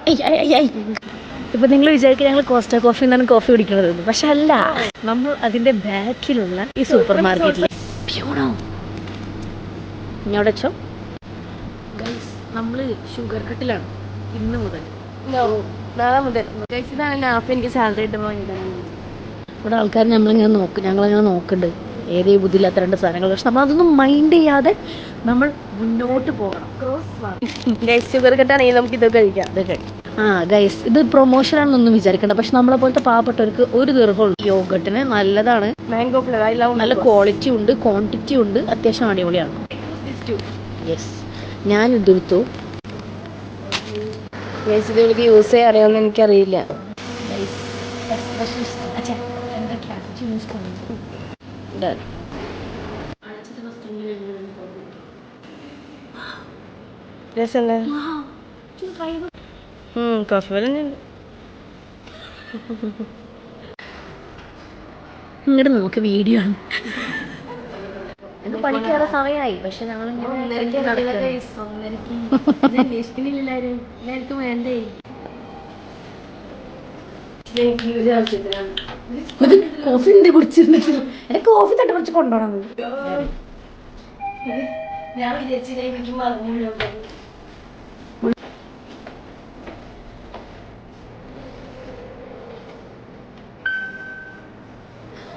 ഇപ്പൊ നിങ്ങൾ വിചാരിക്കുക ഞങ്ങൾ കോസ്റ്റ കോഫി എന്നാണ് കോഫി കുടിക്കുന്നത്, പക്ഷെ അല്ല, നമ്മൾ അതിന്റെ ബാക്കിലുള്ള ഈ സൂപ്പർ മാർക്കറ്റിൽ ഇങ്ങോട്ട് വെച്ചോ. നമ്മള് ഷുഗർ കട്ടിലാണ് ഇന്ന് മുതൽ, നാളെ മുതൽ. എനിക്ക് സാലറി കിട്ടുമ്പോൾ ഇവിടെ ആൾക്കാർ ഞങ്ങളിങ്ങനെ നോക്കുന്നുണ്ട് ഏതേ ബുദ്ധിയില്ലാത്ത രണ്ട് സാധനങ്ങൾ. പക്ഷെ നമ്മൾ അതൊന്നും മൈൻഡ് ചെയ്യാതെ നമ്മൾ മുന്നോട്ട് പോകണം. ഷുഗർ കട്ടാണെങ്കിൽ നമുക്ക് ഇതൊക്കെ കഴിക്കാം. ഗൈസ്, ഇത് പ്രൊമോഷൻ ആണെന്നൊന്നും വിചാരിക്കണ്ട, പക്ഷെ നമ്മളെ പോലത്തെ പാവപ്പെട്ടവർക്ക് ഒരു ദീർഘമുള്ളൂ. യോഗട്ടിന് നല്ലതാണ്, മാംഗോ ഫ്ലേവർ, നല്ല ക്വാളിറ്റി ഉണ്ട്, ക്വാണ്ടിറ്റി ഉണ്ട്, അത്യാവശ്യം അടിപൊളിയാണ്. യെസ്, ഞാൻ ഇതെടുത്തു. ഇത് യൂസ് ചെയ്യാൻ അറിയാമെന്ന് എനിക്കറിയില്ല. കോഫി പോലെ ഇങ്ങോട്ട് നമുക്ക് വീഡിയോ ആണ്. പഠിക്കാനുള്ള സമയമായി, പക്ഷെ ഞങ്ങൾ വേണ്ടേ. കോഫി എന്ത് കുടിച്ചിരുന്നിട്ട് എനിക്ക് കോഫി തട്ടി കുറച്ച് കൊണ്ടുപോകണം. ഞാൻ വിചാരിച്ചില്ല.